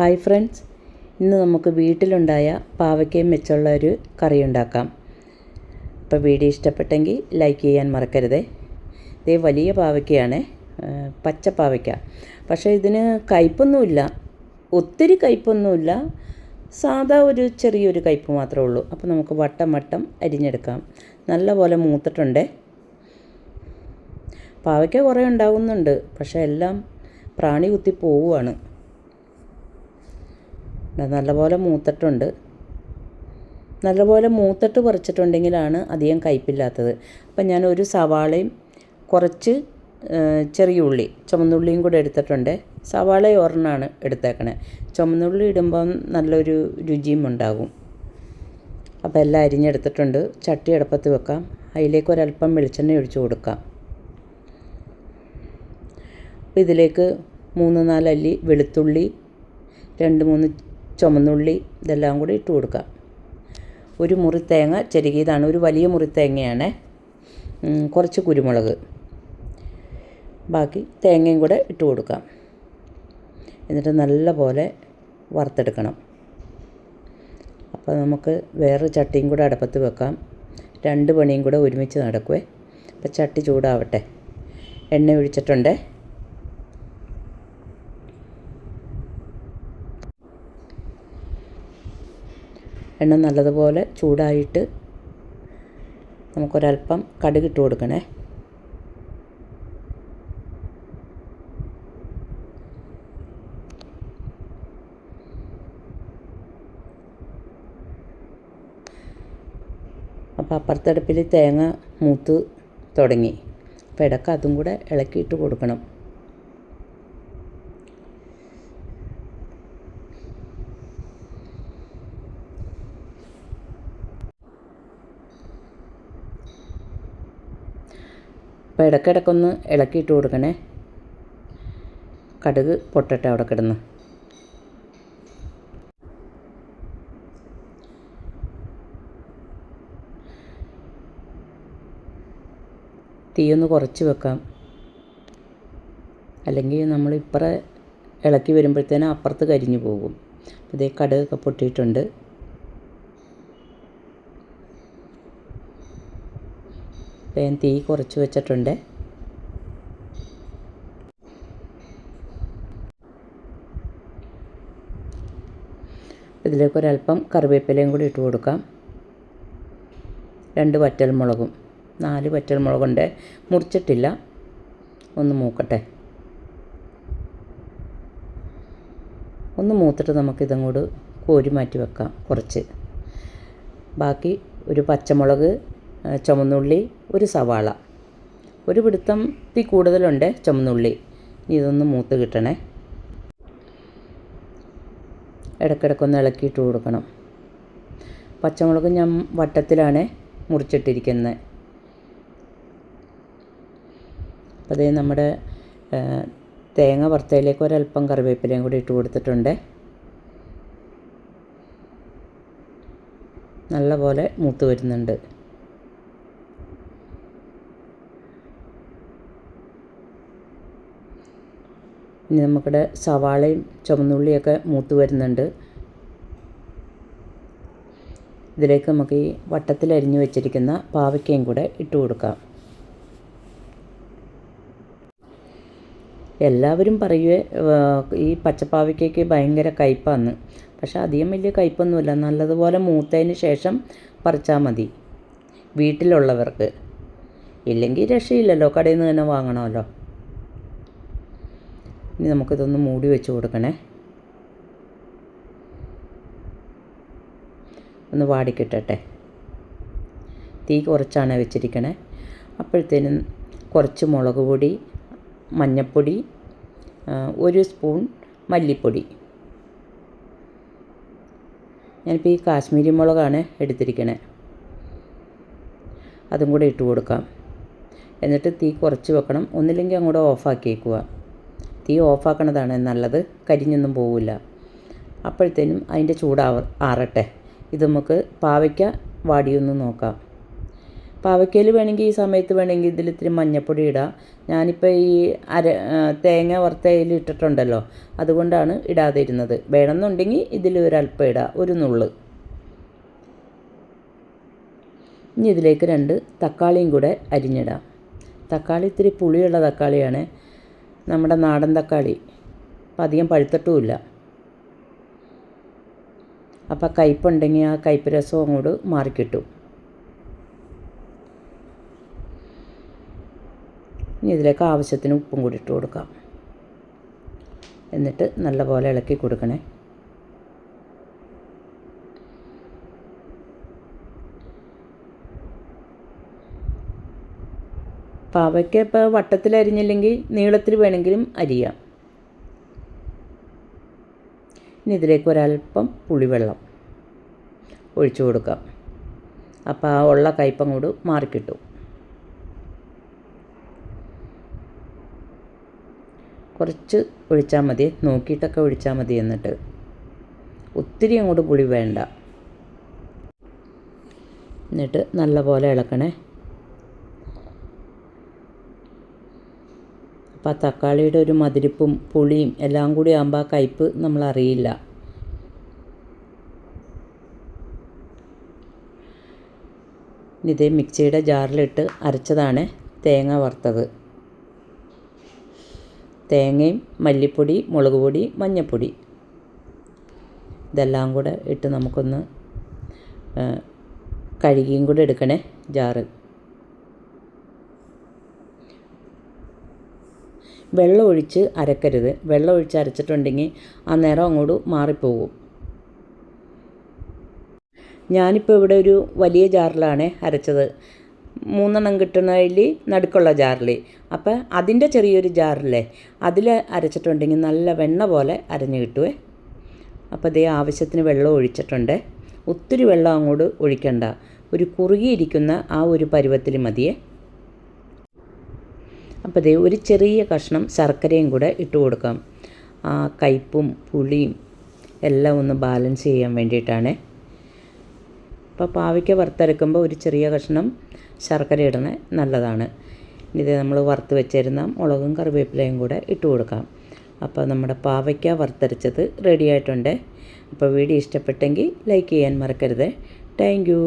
Hi friends, ഇന്ന് നമുക്ക് വീട്ടിലുണ്ടായ പാവയ്ക്കയും വെച്ചുള്ള ഒരു കറി ഉണ്ടാക്കാം. അപ്പോൾ വീഡിയോ ഇഷ്ടപ്പെട്ടെങ്കിൽ ലൈക്ക് ചെയ്യാൻ മറക്കരുതേ. ഇതേ വലിയ പാവയ്ക്കയാണ്, പച്ച പാവയ്ക്ക. പക്ഷേ ഇതിന് കയ്പൊന്നുമില്ല, ഒത്തിരി കയ്പൊന്നുമില്ല, സാധാ ഒരു ചെറിയൊരു കയ്പ് മാത്രമേ ഉള്ളൂ. അപ്പോൾ നമുക്ക് വട്ടം വട്ടം അരിഞ്ഞെടുക്കാം. നല്ലപോലെ മൂത്തിട്ടുണ്ട്. പാവയ്ക്ക കുറേ ഉണ്ടാകുന്നുണ്ട്, പക്ഷേ എല്ലാം പ്രാണി കുത്തി പോവുകയാണ്. നല്ലപോലെ മൂത്തിട്ടുണ്ട്. നല്ലപോലെ മൂത്തിട്ട് പറിച്ചിട്ടുണ്ടെങ്കിലാണ് അധികം കയ്പില്ലാത്തത്. അപ്പം ഞാൻ ഒരു സവാളയും കുറച്ച് ചെറിയ ഉള്ളി, ചുമന്നുള്ളിയും കൂടെ എടുത്തിട്ടുണ്ട്. സവാള ഒരെണ്ണമാണ് എടുത്തേക്കണേ. ചുമന്നുള്ളി ഇടുമ്പം നല്ലൊരു രുചിയും ഉണ്ടാകും. അപ്പോൾ എല്ലാം അരിഞ്ഞെടുത്തിട്ടുണ്ട്. ചട്ടി അടുപ്പത്ത് വെക്കാം. അതിലേക്ക് ഒരല്പം വെളിച്ചെണ്ണ ഒഴിച്ച് കൊടുക്കാം. അപ്പോൾ ഇതിലേക്ക് 3-4 അല്ലി വെളുത്തുള്ളി, 2-3 ചുമന്നുള്ളി, ഇതെല്ലാം കൂടി ഇട്ട് കൊടുക്കാം. ഒരു മുറി തേങ്ങ ചെരുകിയതാണ്, ഒരു വലിയ മുറി തേങ്ങയാണ്. കുറച്ച് കുരുമുളക്, ബാക്കി തേങ്ങയും കൂടെ ഇട്ട് കൊടുക്കാം. എന്നിട്ട് നല്ലപോലെ വറുത്തെടുക്കണം. അപ്പോൾ നമുക്ക് വേറെ ചട്ടിയും കൂടെ അടുപ്പത്ത് വെക്കാം. 2 പണിയും കൂടെ ഒരുമിച്ച് നടക്കുവേ. അപ്പോൾ ചട്ടി ചൂടാവട്ടെ. എണ്ണ ഒഴിച്ചിട്ടുണ്ട്. എണ്ണ നല്ലതുപോലെ ചൂടായിട്ട് നമുക്കൊരല്പം കടുകിട്ട് കൊടുക്കണേ. അപ്പോൾ അപ്പുറത്തടുപ്പിൽ തേങ്ങ മൂത്ത് തുടങ്ങി. അപ്പോൾ ഇടയ്ക്ക് അതും കൂടെ ഇളക്കിയിട്ട് കൊടുക്കണം. അപ്പോൾ ഇടയ്ക്കിടയ്ക്കൊന്ന് ഇളക്കിയിട്ട് കൊടുക്കണേ. കടുക് പൊട്ടട്ടെ അവിടെ കിടന്ന്. തീയൊന്ന് കുറച്ച് വെക്കാം, അല്ലെങ്കിൽ നമ്മൾ ഇപ്പുറം ഇളക്കി വരുമ്പോഴത്തേനും അപ്പുറത്ത് കരിഞ്ഞു പോകും. അപ്പോൾ ഇതേ കടുകൊക്കെ പൊട്ടിയിട്ടുണ്ട്. അപ്പോൾ ഞാൻ തീ കുറച്ച് വെച്ചിട്ടുണ്ട്. ഇതിലേക്ക് ഒരല്പം കറിവേപ്പിലയും കൂടി ഇട്ട് കൊടുക്കാം. 2 വറ്റൽമുളകും, 4 വറ്റൽമുളകുണ്ട്, മുറിച്ചിട്ടില്ല. ഒന്ന് മൂക്കട്ടെ. ഒന്ന് മൂത്തിട്ട് നമുക്കിതങ്ങോട്ട് കോരി മാറ്റി വെക്കാം കുറച്ച്. ബാക്കി ഒരു പച്ചമുളക്, ചുമന്നുള്ളി, ഒരു സവാള, ഒരു പിടുത്തം തീ കൂടുതലുണ്ട് ചുമന്നുള്ളി. ഇതൊന്ന് മൂത്ത് കിട്ടണേ. ഇടയ്ക്കിടയ്ക്കൊന്ന് ഇളക്കിയിട്ട് കൊടുക്കണം. പച്ചമുളക് ഞാൻ വട്ടത്തിലാണ് മുറിച്ചിട്ടിരിക്കുന്നത്. അപ്പോൾ അതേ നമ്മുടെ തേങ്ങ വറുത്തതിലേക്ക് ഒരല്പം കറിവേപ്പിലയും കൂടി ഇട്ട് കൊടുത്തിട്ടുണ്ട്. നല്ലപോലെ മൂത്ത് വരുന്നുണ്ട്. ഇനി നമുക്കിവിടെ സവാളയും ചുവന്നുള്ളിയൊക്കെ മൂത്ത് വരുന്നുണ്ട്. ഇതിലേക്ക് നമുക്ക് ഈ വട്ടത്തിൽ അരിഞ്ഞു വെച്ചിരിക്കുന്ന പാവയ്ക്കയും കൂടെ ഇട്ട് കൊടുക്കാം. എല്ലാവരും പറയുവേ ഈ പച്ചപ്പാവയ്ക്കയ്ക്ക് ഭയങ്കര കയ്പാന്ന്. പക്ഷെ അധികം വലിയ കയ്പൊന്നുമില്ല. നല്ലതുപോലെ മൂത്തതിന് ശേഷം പറിച്ചാൽ മതി വീട്ടിലുള്ളവർക്ക്. ഇല്ലെങ്കിൽ രക്ഷയില്ലല്ലോ, കടയിൽ നിന്ന് തന്നെ വാങ്ങണമല്ലോ. ഇനി നമുക്കിതൊന്ന് മൂടി വെച്ച് കൊടുക്കണേ. ഒന്ന് വാടിക്കിട്ടട്ടെ. തീ കുറച്ചാണ് വെച്ചിരിക്കണേ. അപ്പോഴത്തേനും കുറച്ച് മുളക് പൊടി, മഞ്ഞൾപ്പൊടി, 1 സ്പൂൺ മല്ലിപ്പൊടി. ഞാനിപ്പോൾ ഈ കാശ്മീരി മുളകാണ് എടുത്തിരിക്കണേ. അതും കൂടെ ഇട്ട് കൊടുക്കാം. എന്നിട്ട് തീ കുറച്ച് വെക്കണം. ഒന്നില്ലെങ്കിൽ അങ്ങോട്ട് ഓഫാക്കിയേക്കുക. തീ ഓഫാക്കണതാണ് നല്ലത്, കരിഞ്ഞൊന്നും പോവില്ല. അപ്പോഴത്തേനും അതിൻ്റെ ആറട്ടെ. ഇത് നമുക്ക് പാവയ്ക്ക വാടിയൊന്ന് നോക്കാം. പാവയ്ക്കയിൽ വേണമെങ്കിൽ ഈ സമയത്ത് വേണമെങ്കിൽ ഇതിൽ ഇത്തിരി മഞ്ഞൾപ്പൊടി ഇടാം. ഞാനിപ്പോൾ ഈ തേങ്ങ വറുത്തതിൽ ഇട്ടിട്ടുണ്ടല്ലോ, അതുകൊണ്ടാണ് ഇടാതെ ഇരുന്നത്. വേണമെന്നുണ്ടെങ്കിൽ ഇതിൽ ഒരല്പം ഇടാം, ഒരു നുള്ള്. ഇനി ഇതിലേക്ക് 2 തക്കാളിയും കൂടെ അരിഞ്ഞിടാം. തക്കാളി ഇത്തിരി പുളിയുള്ള തക്കാളിയാണ്, നമ്മുടെ നാടൻ തക്കാളി. അപ്പം അധികം പഴുത്തിട്ടുമില്ല. അപ്പം കയ്പ്പുണ്ടെങ്കിൽ ആ കയ്പ്പ് രസം അങ്ങോട്ട് മാറിക്കിട്ടും. ഇനി ഇതിലേക്ക് ആവശ്യത്തിന് ഉപ്പും കൂടി ഇട്ട് കൊടുക്കാം. എന്നിട്ട് നല്ലപോലെ ഇളക്കി കൊടുക്കണേ. പാവയ്ക്ക ഇപ്പോൾ വട്ടത്തിൽ അരിഞ്ഞില്ലെങ്കിൽ നീളത്തിൽ വേണമെങ്കിലും അരിയാം. ഇനി ഇതിലേക്ക് ഒരല്പം പുളിവെള്ളം ഒഴിച്ചു കൊടുക്കാം. അപ്പോൾ ആ ഉള്ള കയ്പം കൂടി മാറിക്കിട്ടും. കുറച്ച് ഒഴിച്ചാൽ മതി, നോക്കിയിട്ടൊക്കെ ഒഴിച്ചാൽ മതി. എന്നിട്ട് ഒത്തിരി അങ്ങോട്ട് പുളി വേണ്ട. എന്നിട്ട് നല്ലപോലെ ഇളക്കണേ. അപ്പോൾ ആ തക്കാളിയുടെ ഒരു മധുരിപ്പും പുളിയും എല്ലാം കൂടി ആകുമ്പോൾ ആ കയ്പ്പ് നമ്മളറിയില്ല. ഇതേ മിക്സിയുടെ ജാറിലിട്ട് അരച്ചതാണ് തേങ്ങ വറുത്തത്. തേങ്ങയും മല്ലിപ്പൊടി, മുളക് പൊടി, മഞ്ഞൾപ്പൊടി ഇതെല്ലാം കൂടെ ഇട്ട് നമുക്കൊന്ന് കഴുകിയും കൂടെ എടുക്കണേ ജാറ്. വെള്ളം ഒഴിച്ച് അരക്കരുത്. വെള്ളം ഒഴിച്ച് അരച്ചിട്ടുണ്ടെങ്കിൽ ആ നിറം അങ്ങോട്ട് മാറിപ്പോകും. ഞാനിപ്പോൾ ഇവിടെ ഒരു വലിയ ജാറിലാണ് അരച്ചത്. 3 എണ്ണം കിട്ടുന്നതിൽ നടുക്കുള്ള ജാറിൽ. അപ്പോൾ അതിൻ്റെ ചെറിയൊരു ജാറില്ലേ, അതിൽ അരച്ചിട്ടുണ്ടെങ്കിൽ നല്ല വെണ്ണ പോലെ അരഞ്ഞ് കിട്ടുമേ. അപ്പോൾ ഇതേ ആവശ്യത്തിന് വെള്ളം ഒഴിച്ചിട്ടുണ്ട്. ഒത്തിരി വെള്ളം അങ്ങോട്ട് ഒഴിക്കണ്ട. ഒരു കുറുകിയിരിക്കുന്ന ആ ഒരു പരുവത്തിൽ മതിയേ. അപ്പോൾ ഇതേ ഒരു ചെറിയ കഷ്ണം ശർക്കരയും കൂടെ ഇട്ട് കൊടുക്കാം. ആ കയ്പും പുളിയും എല്ലാം ഒന്ന് ബാലൻസ് ചെയ്യാൻ വേണ്ടിയിട്ടാണ്. അപ്പോൾ പാവയ്ക്ക വറുത്തരക്കുമ്പോൾ ഒരു ചെറിയ കഷ്ണം ശർക്കര ഇടണേ, നല്ലതാണ്. ഇത് നമ്മൾ വറുത്ത് വെച്ചിരുന്ന മുളകും കറിവേപ്പിലയും കൂടെ ഇട്ട് കൊടുക്കാം. അപ്പോൾ നമ്മുടെ പാവയ്ക്ക വറുത്തരച്ചത് റെഡി ആയിട്ടുണ്ട്. അപ്പോൾ വീഡിയോ ഇഷ്ടപ്പെട്ടെങ്കിൽ ലൈക്ക് ചെയ്യാൻ മറക്കരുത്. Thank you.